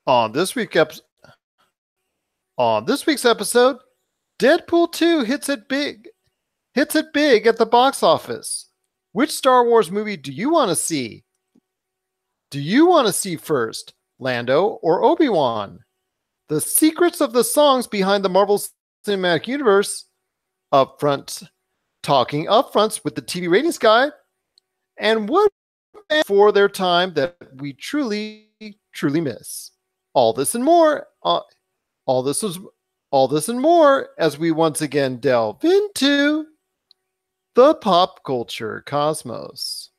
On this week ep- on this week's episode, Deadpool 2 hits it big at the box office. Which Star Wars movie do you want to see? Do you want to see first, Lando or Obi-Wan? The secrets of the songs behind the Marvel Cinematic Universe, upfront talking upfronts with the TV ratings guide, and what for their time that we truly miss. All this and more. All this was all this and more as we once again delve into the pop culture cosmos.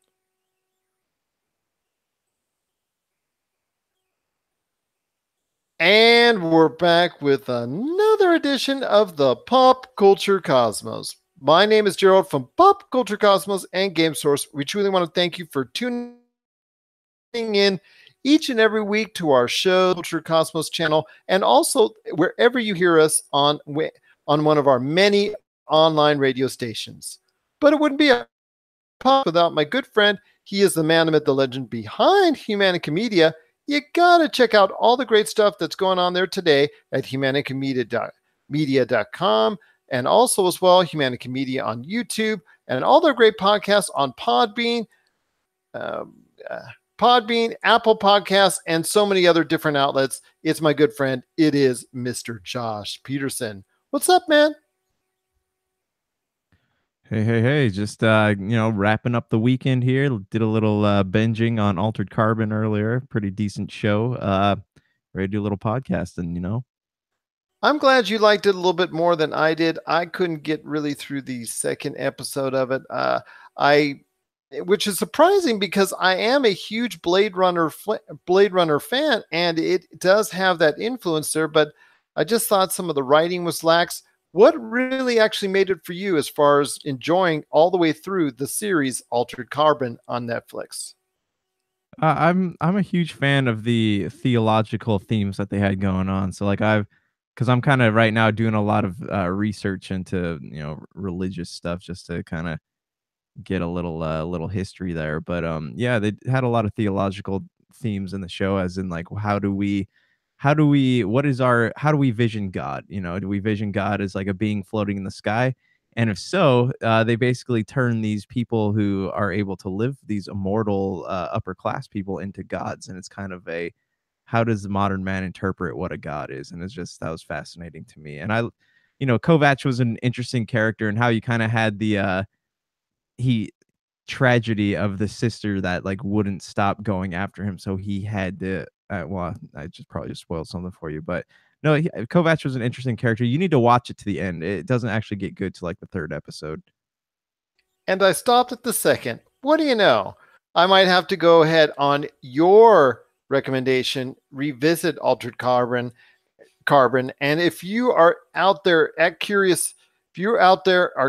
And we're back with another edition of the Pop Culture Cosmos. My name is Gerald from Pop Culture Cosmos and Game Source. We truly want to thank you for tuning in each and every week to our show, Culture Cosmos channel, and also wherever you hear us on one of our many online radio stations. But it wouldn't be a pop without my good friend. He is the man, the myth, the legend behind Humanica Media. You gotta check out all the great stuff that's going on there today at humanicamedia.com, and also as well Humanica Media on YouTube, and all their great podcasts on Podbean, Apple Podcasts, and so many other different outlets. It's my good friend. It is Mr. Josh Peterson. What's up, man? Hey, just wrapping up the weekend here. Did a little binging on Altered Carbon earlier. Pretty decent show. Ready to do a little podcasting. I'm glad you liked it a little bit more than I did. I couldn't get really through the second episode of it. Which is surprising because I am a huge Blade Runner fan, and it does have that influence there. But I just thought some of the writing was lax. What really actually made it for you as far as enjoying all the way through the series Altered Carbon on Netflix? I'm a huge fan of the theological themes that they had going on. So because I'm kind of right now doing a lot of research into religious stuff just to kind of get a little history there. But yeah, they had a lot of theological themes in the show, as in like how do we how do we vision God? Do we vision God as like a being floating in the sky? And if so, they basically turn these people who are able to live, these immortal upper class people, into gods. And it's kind of a, how does the modern man interpret what a god is? And that was fascinating to me. And Kovacs was an interesting character, and how you kind of had the he tragedy of the sister that like wouldn't stop going after him, so he had to well, I just probably just spoiled something for you, but no, Kovacs was an interesting character. You need to watch it to the end. It doesn't actually get good to like the third episode. And I stopped at the second. What do you know? I might have to go ahead on your recommendation, revisit Altered Carbon. And if you are out there are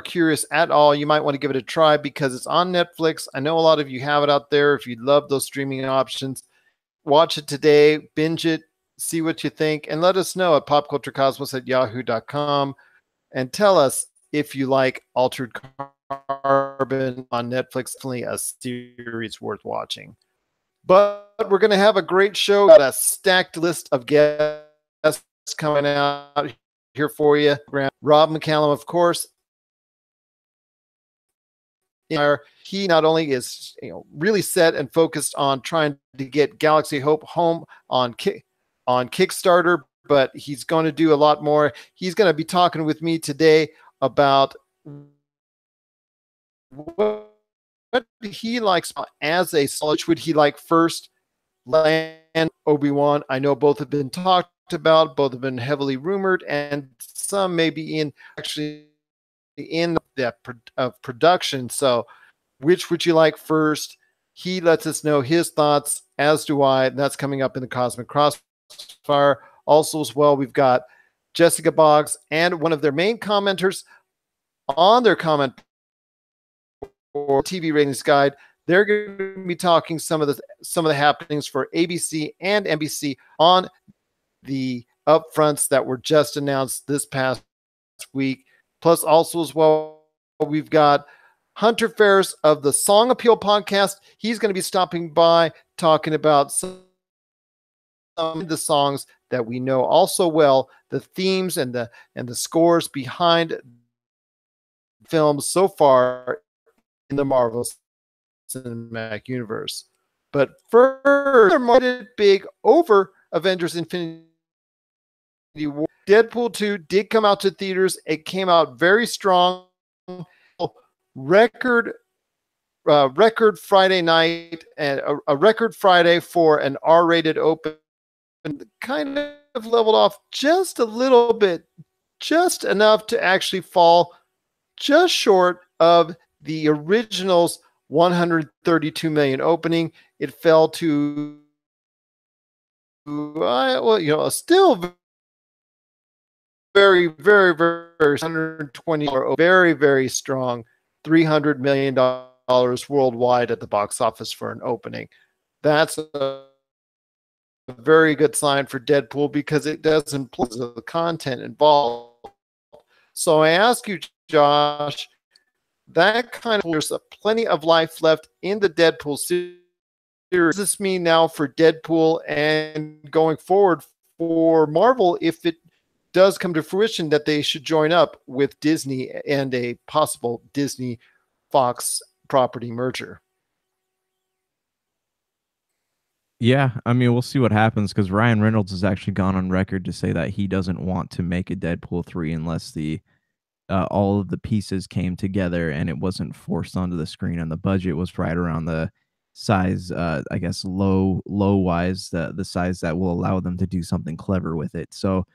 curious at all, you might want to give it a try because it's on Netflix. I know a lot of you have it out there. If you love those streaming options, watch it today, binge it, see what you think, and let us know at popculturecosmos@yahoo.com, and tell us if you like Altered Carbon on Netflix. Definitely a series worth watching. But we're going to have a great show, got a stacked list of guests coming out here for you. Rob McCallum, of course. He not only is really set and focused on trying to get Galaxy Hope home on Kickstarter, but he's going to do a lot more. He's going to be talking with me today about what he likes as a solid. Which would he like first, Land, Obi-Wan? I know both have been talked about, both have been heavily rumored, and some may be actually in that production. So which would you like first? He lets us know his thoughts, as do I, and that's coming up in the Cosmic Crossfire. Also as well, we've got Jessica Boggs and one of their main commenters on their comment for TV ratings guide. They're going to be talking some of the happenings for ABC and NBC on the upfronts that were just announced this past week. Plus, also as well, we've got Hunter Ferris of the Song Appeal podcast. He's going to be stopping by talking about some the songs that we know also well, the themes and the scores behind films so far in the Marvel Cinematic Universe. But furthermore, it big over Avengers Infinity War. Deadpool 2 did come out to theaters. It came out very strong. Record record Friday night and a record Friday for an R-rated open, kind of leveled off just a little bit, just enough to actually fall just short of the original's 132 million opening. It fell to still very 120, very very strong, $300 million worldwide at the box office for an opening. That's a very good sign for Deadpool because it doesn't play the content involved. So I ask you, Josh, that kind of, there's plenty of life left in the Deadpool series. What does this mean now for Deadpool and going forward for Marvel if it does come to fruition that they should join up with Disney and a possible Disney Fox property merger? Yeah, I mean, we'll see what happens because Ryan Reynolds has actually gone on record to say that he doesn't want to make a Deadpool 3 unless the all of the pieces came together and it wasn't forced onto the screen and the budget was right around the size, I guess low wise, the size that will allow them to do something clever with it. So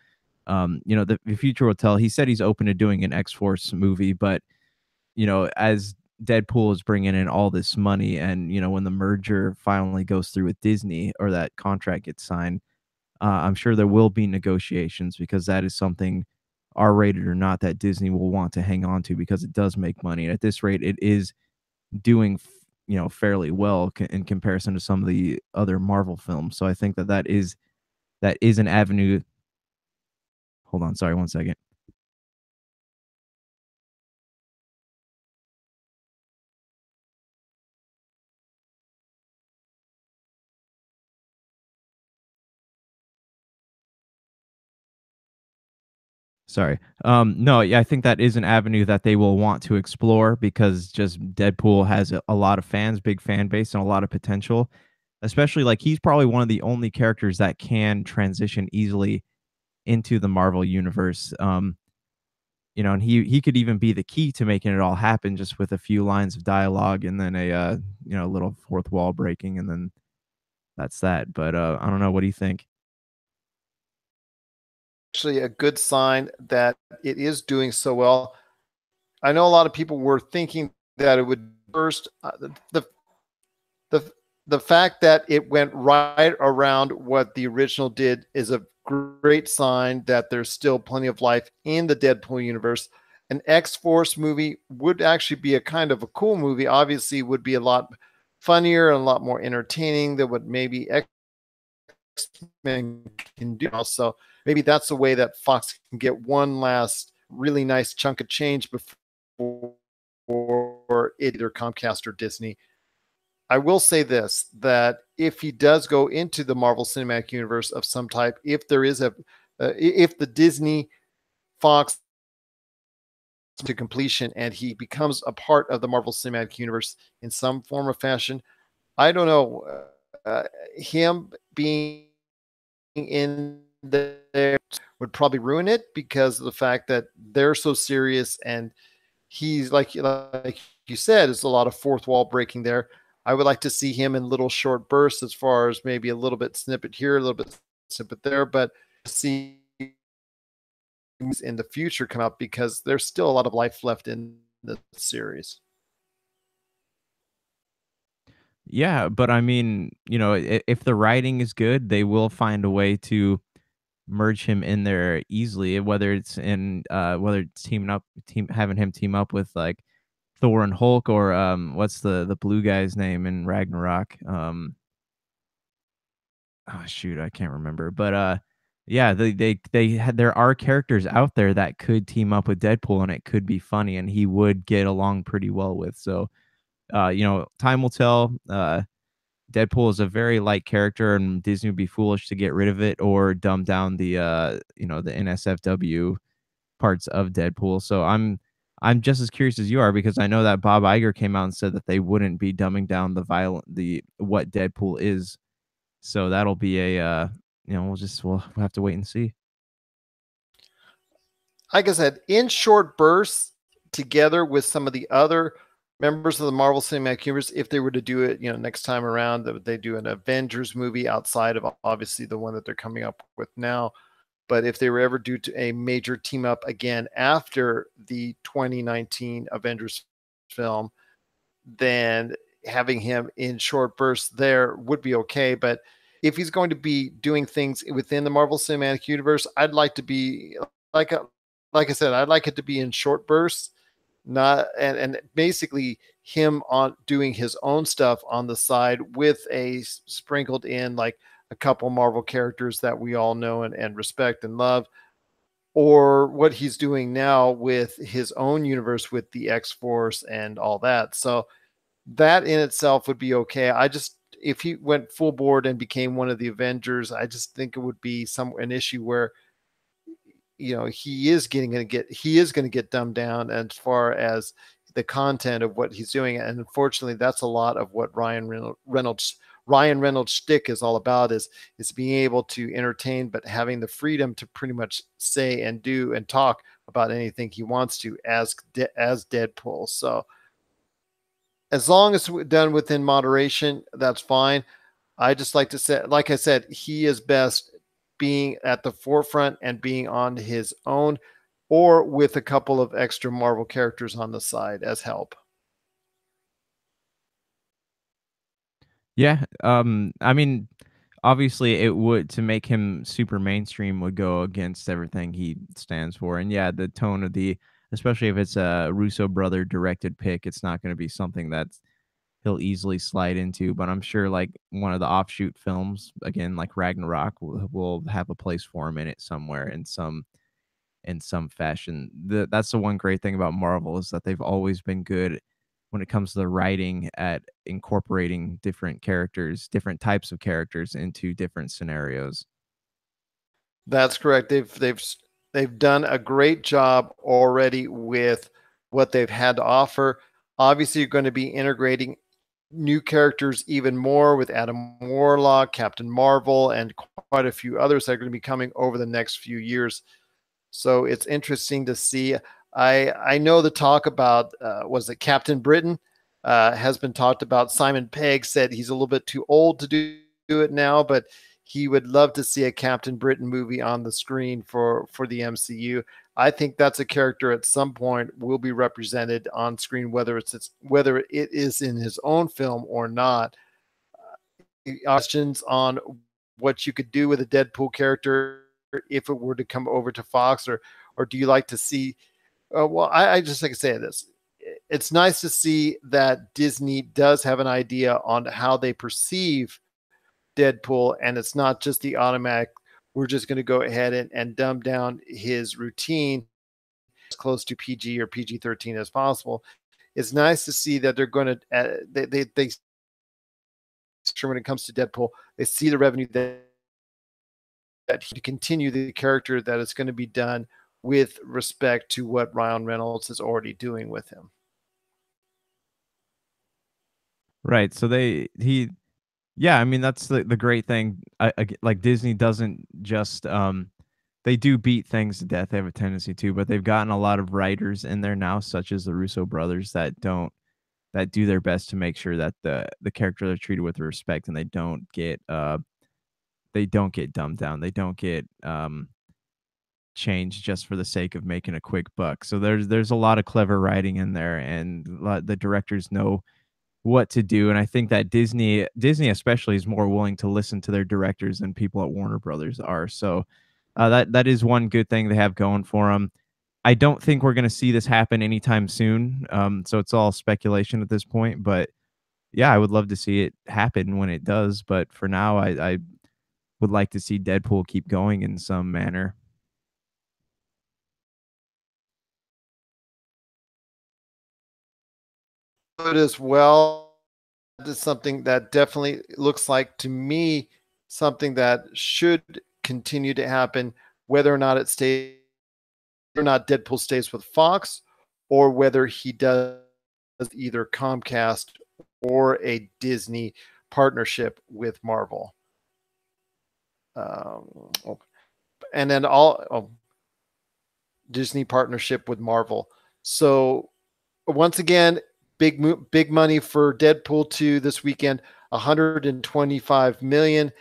the future will tell. He said he's open to doing an X-Force movie, but as Deadpool is bringing in all this money, and when the merger finally goes through with Disney or that contract gets signed, I'm sure there will be negotiations because that is something, R-rated or not, that Disney will want to hang on to because it does make money. And at this rate, it is doing fairly well in comparison to some of the other Marvel films. So I think that is an avenue. Hold on, sorry, one second. Sorry. No, yeah, I think that is an avenue that they will want to explore because just Deadpool has a lot of fans, big fan base, and a lot of potential. Especially like he's probably one of the only characters that can transition easily into the Marvel universe. And he could even be the key to making it all happen just with a few lines of dialogue and then a little fourth wall breaking, and then that's that. But I don't know. What do you think? Actually, a good sign that it is doing so well. I know a lot of people were thinking that it would first the the fact that it went right around what the original did is a great sign that there's still plenty of life in the Deadpool universe. An X-Force movie would actually be a kind of a cool movie. Obviously, would be a lot funnier and a lot more entertaining than what maybe X-Men can do. Also, maybe that's the way that Fox can get one last really nice chunk of change before either Comcast or Disney. I will say this, that if he does go into the Marvel Cinematic Universe of some type, if there is if the Disney Fox to completion and he becomes a part of the Marvel Cinematic Universe in some form or fashion, I don't know, him being in there would probably ruin it because of the fact that they're so serious and he's like you said, it's a lot of fourth wall breaking there. I would like to see him in little short bursts as far as maybe a little bit snippet here, a little bit snippet there, but see in the future come out because there's still a lot of life left in the series. Yeah, but I mean, if the writing is good, they will find a way to merge him in there easily, whether it's having him team up with like Thor and Hulk, or what's the blue guy's name in Ragnarok? Oh shoot, I can't remember. But yeah, there are characters out there that could team up with Deadpool and it could be funny and he would get along pretty well with. So time will tell. Deadpool is a very light character, and Disney would be foolish to get rid of it or dumb down the the NSFW parts of Deadpool. So I'm just as curious as you are because I know that Bob Iger came out and said that they wouldn't be dumbing down the what Deadpool is. So that'll be a we'll have to wait and see. Like I said, in short bursts, together with some of the other members of the Marvel Cinematic Universe, if they were to do it, next time around, that they do an Avengers movie outside of obviously the one that they're coming up with now. But if they were ever due to a major team up again after the 2019 Avengers film, then having him in short bursts there would be okay. But if he's going to be doing things within the Marvel Cinematic Universe, I'd like to be like a, like I said, I'd like it to be in short bursts, not and basically him on doing his own stuff on the side with a sprinkled in like a couple Marvel characters that we all know and respect and love, or what he's doing now with his own universe with the X Force and all that. So that in itself would be okay. I just if he went full board and became one of the Avengers, I just think it would be an issue where he is going to get dumbed down as far as the content of what he's doing, and unfortunately that's a lot of what Ryan Reynolds shtick is all about, is being able to entertain but having the freedom to pretty much say and do and talk about anything he wants to as Deadpool. So as long as it's done within moderation, that's fine. I just like to say, like I said, he is best being at the forefront and being on his own or with a couple of extra Marvel characters on the side as help. Yeah, I mean, obviously, it would to make him super mainstream would go against everything he stands for, and yeah, the tone of the especially if it's a Russo brother directed pick, it's not gonna be something that he'll easily slide into, but I'm sure, like, one of the offshoot films, again, like Ragnarok, will have a place for him in it somewhere in some fashion. That's the one great thing about Marvel is that they've always been good when it comes to the writing at incorporating different characters, different types of characters into different scenarios. That's correct. They've done a great job already with what they've had to offer. Obviously, you're going to be integrating new characters even more with Adam Warlock, Captain Marvel, and quite a few others that are going to be coming over the next few years. So it's interesting to see. I know the talk about was it Captain Britain has been talked about. Simon Pegg said he's a little bit too old to do it now, but he would love to see a Captain Britain movie on the screen for the MCU. I think that's a character at some point will be represented on screen, whether it is in his own film or not. Questions on what you could do with a Deadpool character if it were to come over to Fox, or do you like to see? Well, I just like to say this. It's nice to see that Disney does have an idea on how they perceive Deadpool, and it's not just the automatic. We're just going to go ahead and dumb down his routine as close to PG or PG-13 as possible. It's nice to see that they're going to they sure when it comes to Deadpool, they see the revenue that he continue the character that is going to be done with respect to what Ryan Reynolds is already doing with him. Right. So yeah, I mean that's the great thing. Like Disney doesn't just they do beat things to death. They have a tendency to, but they've gotten a lot of writers in there now, such as the Russo brothers, that do their best to make sure that the characters are treated with respect and they don't get dumbed down. They don't get changed just for the sake of making a quick buck. So there's a lot of clever writing in there, and the directors know what to do. And I think that Disney especially is more willing to listen to their directors than people at Warner Brothers are. So that is one good thing they have going for them. I don't think we're going to see this happen anytime soon. So it's all speculation at this point. But yeah, I would love to see it happen when it does. But for now, I would like to see Deadpool keep going in some manner. Good as well. is something that definitely looks like to me something that should continue to happen, whether or not it stays, or not Deadpool stays with Fox, or whether he does either Comcast or a Disney partnership with Marvel. Um, and then Disney partnership with Marvel. So once again, big money for Deadpool 2 this weekend, 125 million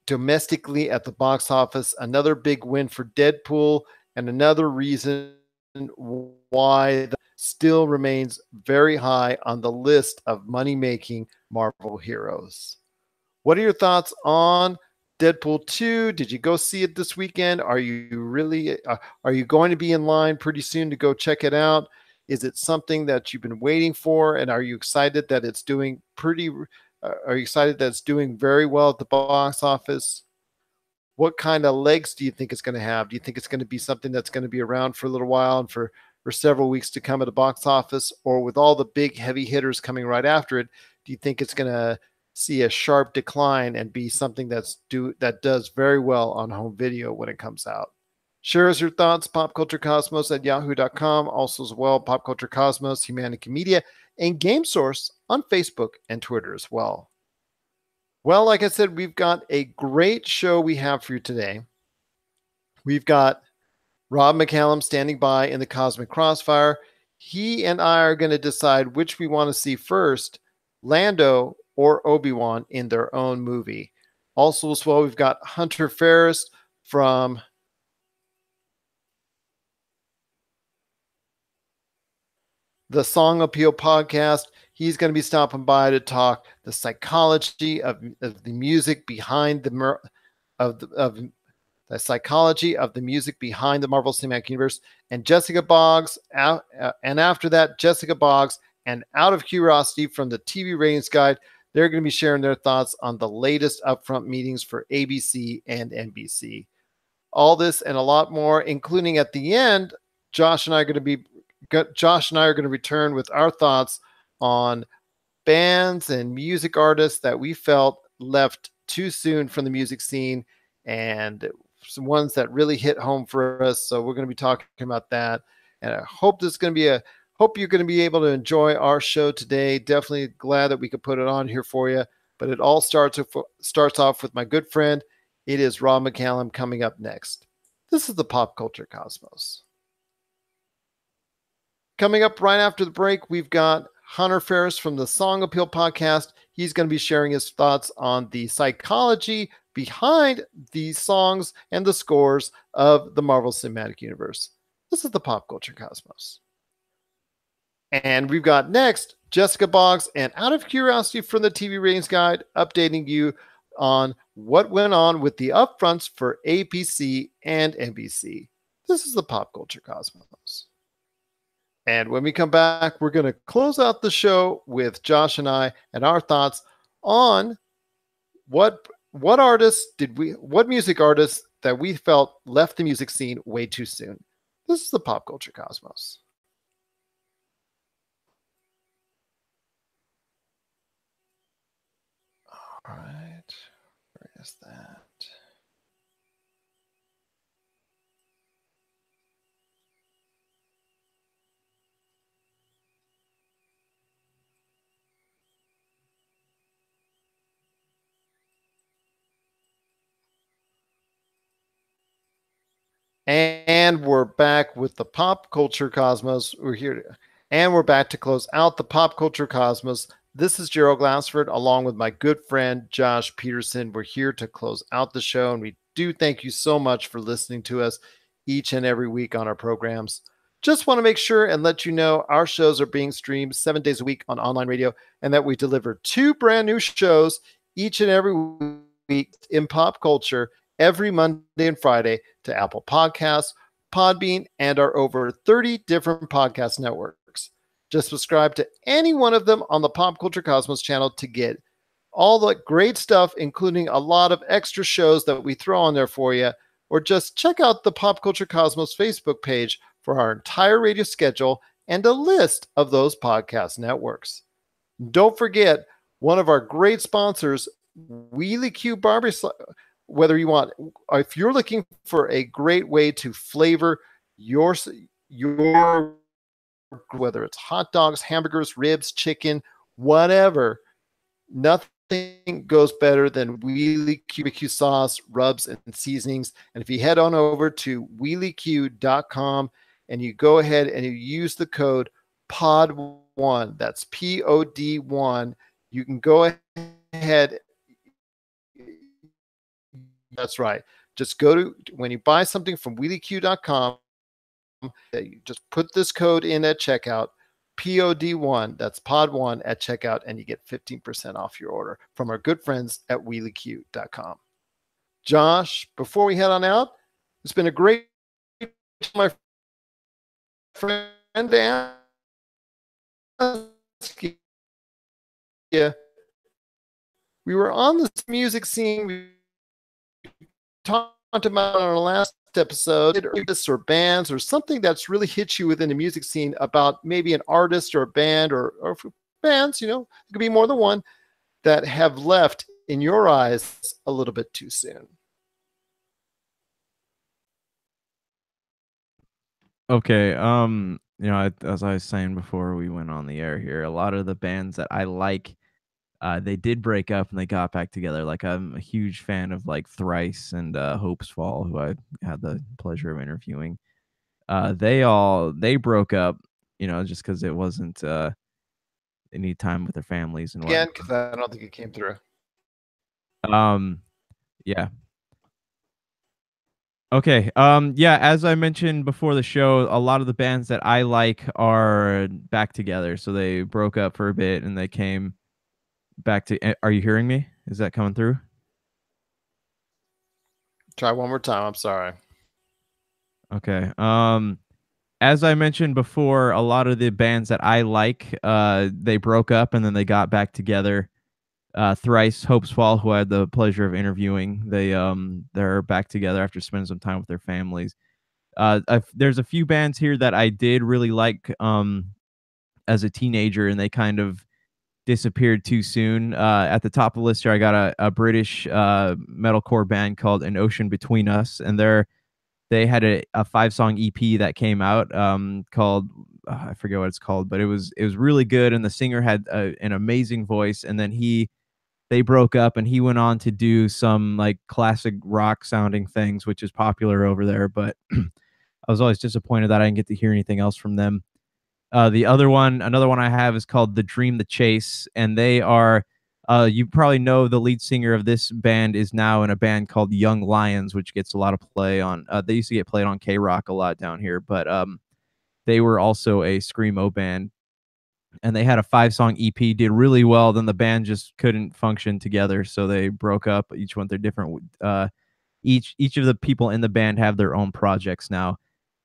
domestically at the box office. Another big win for Deadpool, and another reason why that still remains very high on the list of money-making Marvel heroes. What are your thoughts on Deadpool 2? Did you go see it this weekend? Are you going to be in line pretty soon to go check it out? Is it something that you've been waiting for, and are you excited that it's doing very well at the box office? What kind of legs do you think it's going to have? Do you think it's going to be something that's going to be around for a little while and for several weeks to come at the box office? Or with all the big heavy hitters coming right after it, do you think it's going to see a sharp decline and be something that does very well on home video when it comes out? Share us your thoughts, popculturecosmos@yahoo.com. Also as well, Pop Culture Cosmos, Humanity Media, and Game Source on Facebook and Twitter as well. Well, like I said, we've got a great show we have for you today. We've got Rob McCallum standing by in the Cosmic Crossfire. He and I are going to decide which we want to see first, Lando or Obi-Wan in their own movie. Also as well, we've got Hunter Ferris from the Song Appeal podcast. He's going to be stopping by to talk the psychology of the music behind the psychology of the music behind the Marvel Cinematic Universe. And Jessica Boggs, and after that, Jessica Boggs, and Out of Curiosity from the TV Ratings Guide, they're going to be sharing their thoughts on the latest upfront meetings for ABC and NBC. All this and a lot more, including at the end, Josh and I are going to return with our thoughts on bands and music artists that we felt left too soon from the music scene, and some ones that really hit home for us. So we're going to be talking about that, and I hope you're going to be able to enjoy our show today. Definitely glad that we could put it on here for you. But it all starts off with my good friend. It is Rob McCallum coming up next. This is the Pop Culture Cosmos. Coming up right after the break, we've got Hunter Ferris from the Song Appeal podcast. He's going to be sharing his thoughts on the psychology behind the songs and the scores of the Marvel Cinematic Universe. This is the Pop Culture Cosmos. And we've got next Jessica Boggs and Out of Curiosity from the TV Ratings Guide, updating you on what went on with the upfronts for ABC and NBC. This is the Pop Culture Cosmos. And when we come back, we're going to close out the show with Josh and I and our thoughts on what music artists that we felt left the music scene way too soon. This is the Pop Culture Cosmos. All right, where is that? And we're back with the Pop Culture Cosmos. We're back to close out the Pop Culture Cosmos. This is Gerald Glassford, along with my good friend Josh Peterson. We're here to close out the show, and we do thank you so much for listening to us each and every week on our programs. Just want to make sure and let you know our shows are being streamed 7 days a week on online radio, and that we deliver 2 brand new shows each and every week in pop culture every Monday and Friday to Apple Podcasts, Podbean, and our over 30 different podcast networks. Just subscribe to any one of them on the Pop Culture Cosmos channel to get all the great stuff, including a lot of extra shows that we throw on there for you, or just check out the Pop Culture Cosmos Facebook page for our entire radio schedule and a list of those podcast networks. Don't forget, one of our great sponsors, Wheelie Q Barbie. Whether you want, if you're looking for a great way to flavor your whether it's hot dogs, hamburgers, ribs, chicken, whatever, nothing goes better than Wheelie QBQ sauce, rubs, and seasonings. And if you head on over to wheelieq.com and you go ahead and you use the code POD1, that's POD1, you can go ahead. That's right. Just go to, when you buy something from wheelieq.com, you just put this code in at checkout, POD1, that's POD1 at checkout, and you get 15% off your order from our good friends at wheelieq.com. Josh, before we head on out, it's been a great, my friend, to ask you. We were on this music scene. We talked about on our last episode, artists or bands or something that's really hit you within the music scene about maybe an artist or a band or bands, it could be more than one, that have left in your eyes a little bit too soon. Okay, as I was saying before we went on the air here, a lot of the bands that I like, they did break up and they got back together. Like, I'm a huge fan of like Thrice and Hope's Fall, who I had the pleasure of interviewing. They broke up, just because it wasn't any time with their families and Again, whatnot. because I don't think it came through. Yeah. Okay. Yeah, as I mentioned before the show, a lot of the bands that I like are back together. So they broke up for a bit and they came back to. Are you hearing me? Is that coming through? Try one more time. I'm sorry. Okay. As I mentioned before, a lot of the bands that I like, they broke up and then they got back together. Thrice, Hope's Fall, who I had the pleasure of interviewing, they're back together after spending some time with their families. There's a few bands here that I did really like as a teenager, and they kind of disappeared too soon. At the top of the list here, I got a British metalcore band called An Ocean Between Us, and they had a 5-song EP that came out called I forget what it's called, but it was really good, and the singer had an amazing voice, and then they broke up and he went on to do some like classic rock sounding things, which is popular over there. But I was always disappointed that I didn't get to hear anything else from them. Another one I have is called The Dream, The Chase, and they are, you probably know the lead singer of this band is now in a band called Young Lions, which gets a lot of play on, they used to get played on K-Rock a lot down here, but they were also a screamo band, and they had a 5-song EP, did really well. Then the band just couldn't function together, so they broke up. Each went their different. Each of the people in the band have their own projects now.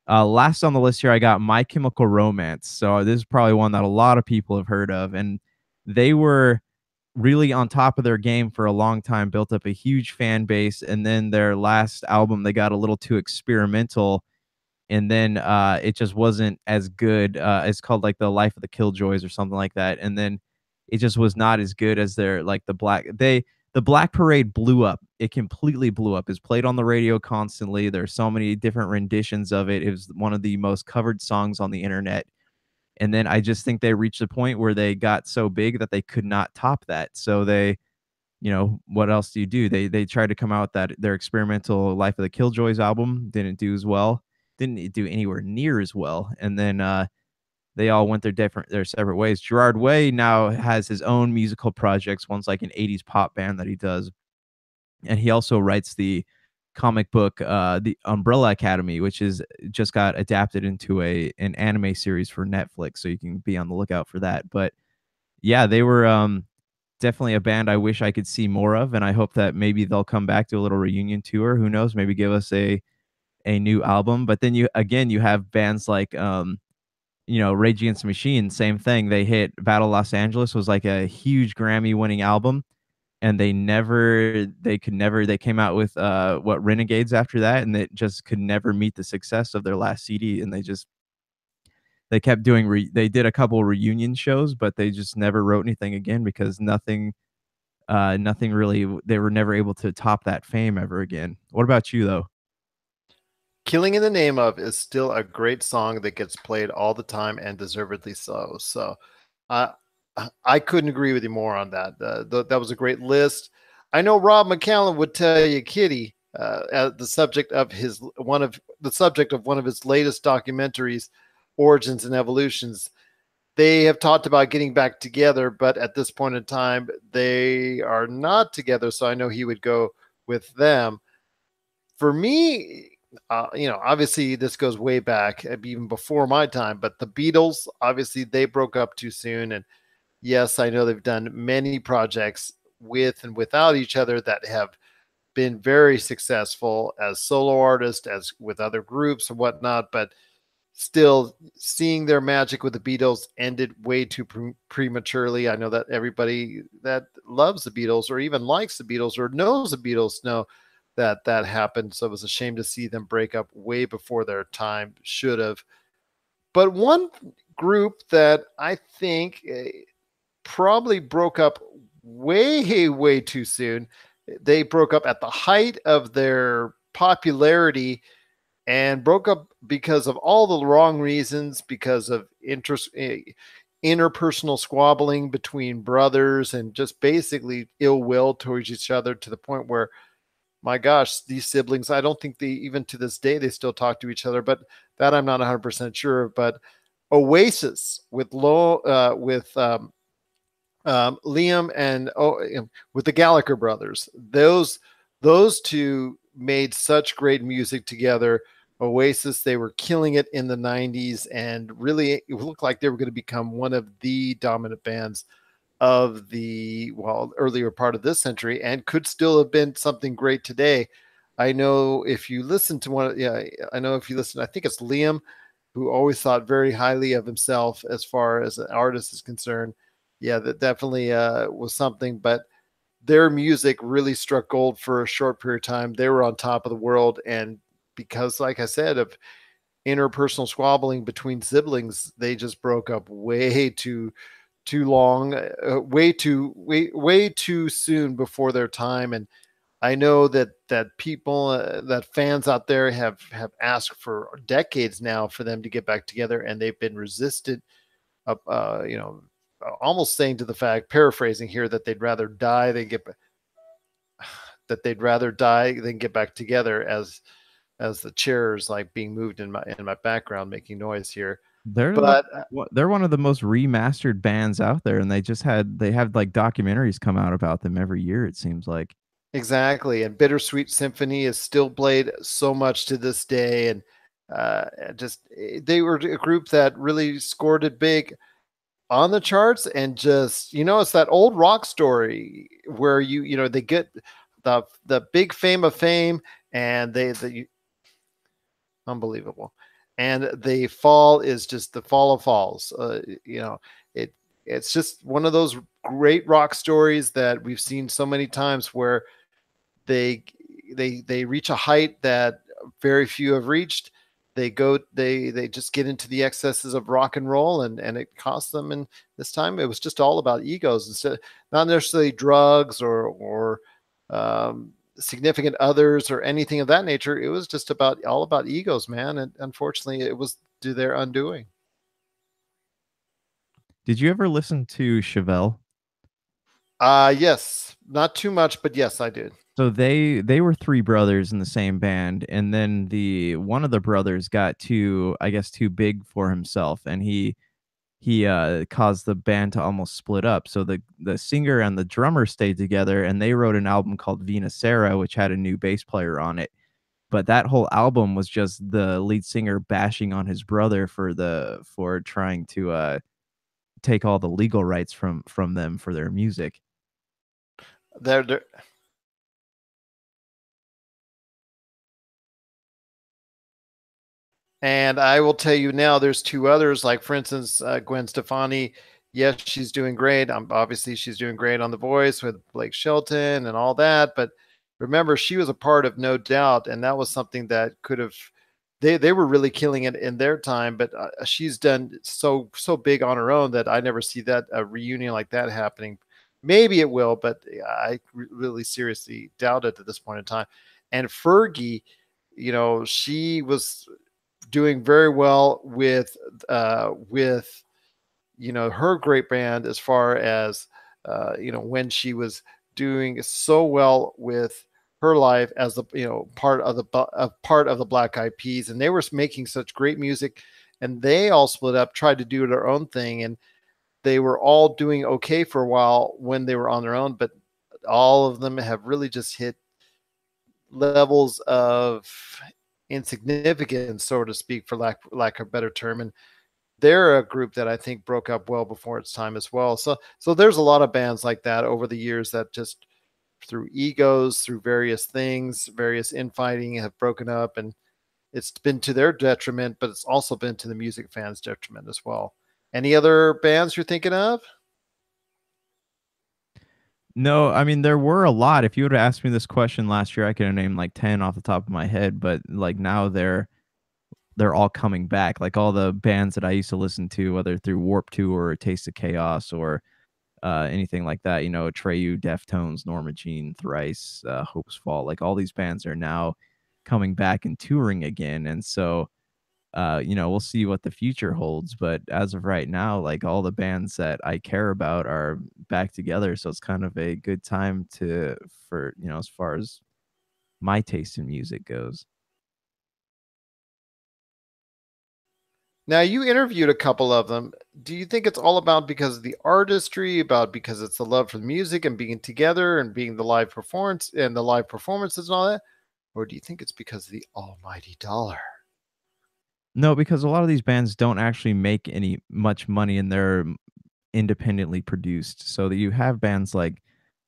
Last on the list here, I got My Chemical Romance. So this is probably one that a lot of people have heard of, and they were really on top of their game for a long time, built up a huge fan base, and then their last album, they got a little too experimental, and then it just wasn't as good. It's called like The Life of the Killjoys or something like that, and then it just was not as good as their like the Black Parade blew up. It completely blew up. It's played on the radio constantly. There's so many different renditions of it. It was one of the most covered songs on the internet. And then I just think they reached a point where they got so big that they could not top that. So what else do you do? They tried to come out with their experimental Life of the Killjoys album, didn't do as well, didn't do anywhere near as well. And then they all went their separate ways. Gerard Way now has his own musical projects. One's like an 80s pop band that he does. And he also writes the comic book The Umbrella Academy, which is just got adapted into an anime series for Netflix, so you can be on the lookout for that. But yeah, they were definitely a band I wish I could see more of, and I hope that maybe they'll come back to a little reunion tour. Who knows? Maybe give us a new album. But then you have bands like Rage Against the Machine, same thing. They hit Battle Los Angeles was like a huge Grammy winning album, and they came out with what Renegades after that, and it just could never meet the success of their last CD, and they kept doing they did a couple reunion shows, but they just never wrote anything again because nothing really they were never able to top that fame ever again. What about you though? Killing in the Name of is still a great song that gets played all the time and deservedly so. So I I couldn't agree with you more on that. That was a great list. I know Rob McCallum would tell you, Kitty, the subject of one of his latest documentaries, Origins and Evolutions. They have talked about getting back together, but at this point in time, they are not together. So I know he would go with them. For me, obviously this goes way back, even before my time. But the Beatles, obviously, they broke up too soon, and yes, I know they've done many projects with and without each other that have been very successful as solo artists, as with other groups and whatnot. But still, seeing their magic with the Beatles ended way too prematurely. I know that everybody that loves the Beatles or even likes the Beatles or knows the Beatles know that that happened. So it was a shame to see them break up way before their time should have. But one group that I think probably broke up way too soon. They broke up at the height of their popularity and broke up because of all the wrong reasons, because of interpersonal squabbling between brothers and just basically ill will towards each other, to the point where, my gosh, these siblings, I don't think they, even to this day, they still talk to each other, but that I'm not 100% sure of. But Oasis with Liam and with the Gallagher brothers. Those two made such great music together. Oasis, they were killing it in the 90s, and really it looked like they were going to become one of the dominant bands of the earlier part of this century, and could still have been something great today. I know if you listen to I know if you listen, I think it's Liam, who always thought very highly of himself as far as an artist is concerned. Yeah, that definitely was something. But their music really struck gold for a short period of time. They were on top of the world, and because, like I said, of interpersonal squabbling between siblings, they just broke up way too long, way too soon before their time. And I know that people, that fans out there have asked for decades now for them to get back together, and they've been resisted. Almost saying to the fact, paraphrasing here, that they'd rather die than get back together, as the chairs like being moved in my background, making noise here. They're like But they're one of the most remastered bands out there, and they have like documentaries come out about them every year, it seems like. exactly, and Bittersweet Symphony is still played so much to this day, and they were a group that really scored it big on the charts. And just, it's that old rock story where they get the big fame of fame, and they unbelievable, and the fall is just the fall of falls. It's just one of those great rock stories that we've seen so many times, where they they reach a height that very few have reached. They just get into the excesses of rock and roll, and it costs them. And this time it was just all about egos, instead, not necessarily drugs or significant others or anything of that nature. It was just all about egos, man. And unfortunately, it was to their undoing. Did you ever listen to Chevelle? Yes, not too much, but yes, I did. So they were three brothers in the same band, and then the one of the brothers got I guess, too big for himself, and he caused the band to almost split up. So the singer and the drummer stayed together, and they wrote an album called Vina Sera, which had a new bass player on it. But that whole album was just the lead singer bashing on his brother for trying to take all the legal rights from them for their music. They're And I will tell you now, there's two others, like, for instance, Gwen Stefani. Yes, she's doing great. Obviously, she's doing great on The Voice with Blake Shelton and all that. But remember, she was a part of No Doubt, and that was something that could have they were really killing it in their time, but she's done so big on her own that I never see that a reunion like that happening. Maybe it will, but I really seriously doubt it at this point in time. And Fergie, she was doing very well with her great band as far as when she was doing so well with her life as the part of the Black Eyed Peas, and they were making such great music, and they all split up, tried to do their own thing, and they were all doing okay for a while when they were on their own, but all of them have really just hit levels of insignificance, so to speak, for lack of a better term. And they're a group that I think broke up well before its time as well. So there's a lot of bands like that over the years that just through egos, through various things, various infighting, have broken up, and it's been to their detriment, but it's also been to the music fans' detriment as well. Any other bands you're thinking of? No, I mean there were a lot. If you would have asked me this question last year, I could have named like 10 off the top of my head, but like now they're all coming back. Like all the bands that I used to listen to, whether through Warp Tour or Taste of Chaos or anything like that, Atreyu, Deftones, Norma Jean, Thrice, Hope's Fall, like all these bands are now coming back and touring again. And so, we'll see what the future holds. But as of right now, like all the bands that I care about are back together. So it's kind of a good time as far as my taste in music goes. Now, you interviewed a couple of them. Do you think it's all about because of the artistry, about because it's the love for the music and being together and being the live performances and all that? Or do you think it's because of the almighty dollar? No, because a lot of these bands don't actually make any much money and they're independently produced. So that you have bands like,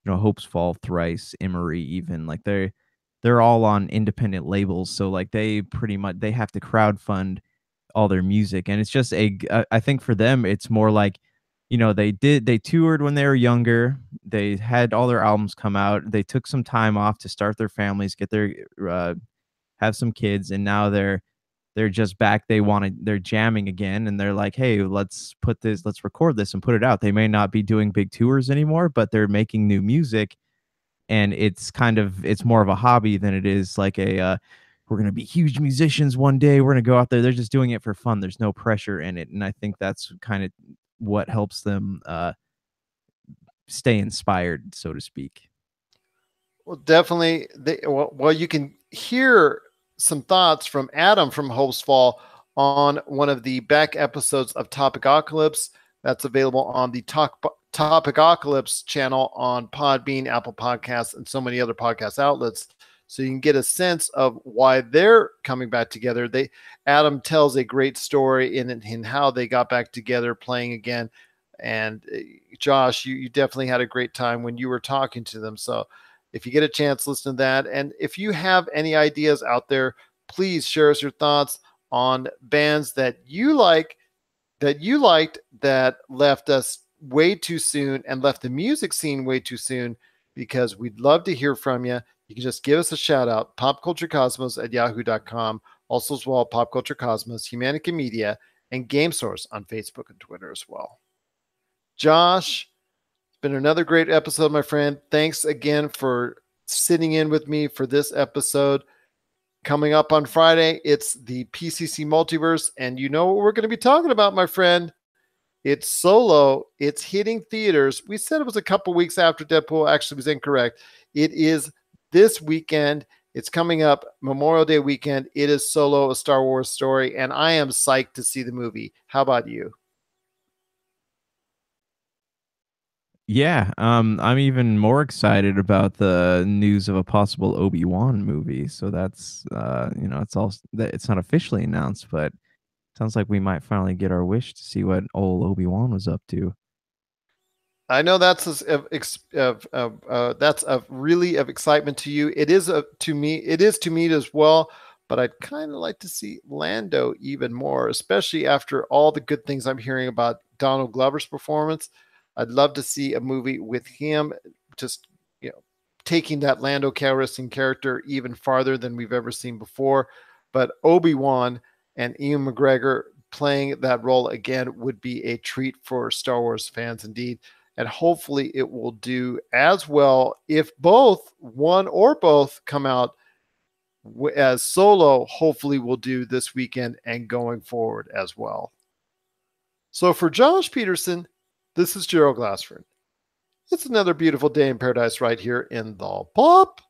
Hope's Fall, Thrice, Emery, even like they're all on independent labels. So like they pretty much they have to crowdfund all their music, and it's just I think for them it's more like, they toured when they were younger, they had all their albums come out, they took some time off to start their families, get their have some kids, and now they're just back. They're jamming again, and they're like, hey, let's record this and put it out. They may not be doing big tours anymore, but they're making new music, and it's more of a hobby than it is like we're going to be huge musicians one day, we're going to go out there. They're just doing it for fun, there's no pressure in it, and I think that's kind of what helps them stay inspired, so to speak. Well, definitely. Well, you can hear some thoughts from Adam from Hope's Fall on one of the back episodes of Topicocalypse. That's available on the Topicocalypse channel on Podbean, Apple Podcasts, and so many other podcast outlets. So you can get a sense of why they're coming back together. Adam tells a great story in how they got back together playing again. And Josh, you definitely had a great time when you were talking to them. So if you get a chance, listen to that. And if you have any ideas out there, please share us your thoughts on bands that you liked that left us way too soon and left the music scene way too soon, because we'd love to hear from you. You can just give us a shout out, popculturecosmos@yahoo.com. Also as well, Pop Culture Cosmos, Humanica Media, and Game Source on Facebook and Twitter as well. Josh, it's been another great episode, my friend. Thanks again for sitting in with me for this episode. Coming up on Friday, it's the PCC Multiverse, and you know what we're going to be talking about, my friend. It's Solo. It's hitting theaters. We said it was a couple weeks after Deadpool. Actually, was incorrect. It is this weekend. It's coming up Memorial Day weekend. It is Solo, a Star Wars story, and I am psyched to see the movie. How about you? Yeah, I'm even more excited about the news of a possible Obi-Wan movie. So that's it's not officially announced, but sounds like we might finally get our wish to see what old Obi-Wan was up to. I know that's really of excitement to you. It is to me. It is to me as well. But I'd kind of like to see Lando even more, especially after all the good things I'm hearing about Donald Glover's performance. I'd love to see a movie with him, just taking that Lando Calrissian character even farther than we've ever seen before. but Obi-Wan and Ian McGregor playing that role again would be a treat for Star Wars fans indeed. And hopefully it will do as well if both, one or both, come out as Solo, hopefully will do this weekend and going forward as well. So for Josh Peterson, this is Gerald Glassford. It's another beautiful day in paradise right here in the pop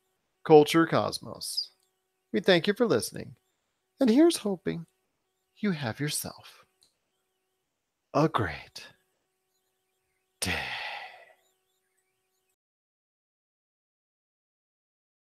culture cosmos. We thank you for listening. And here's hoping you have yourself a great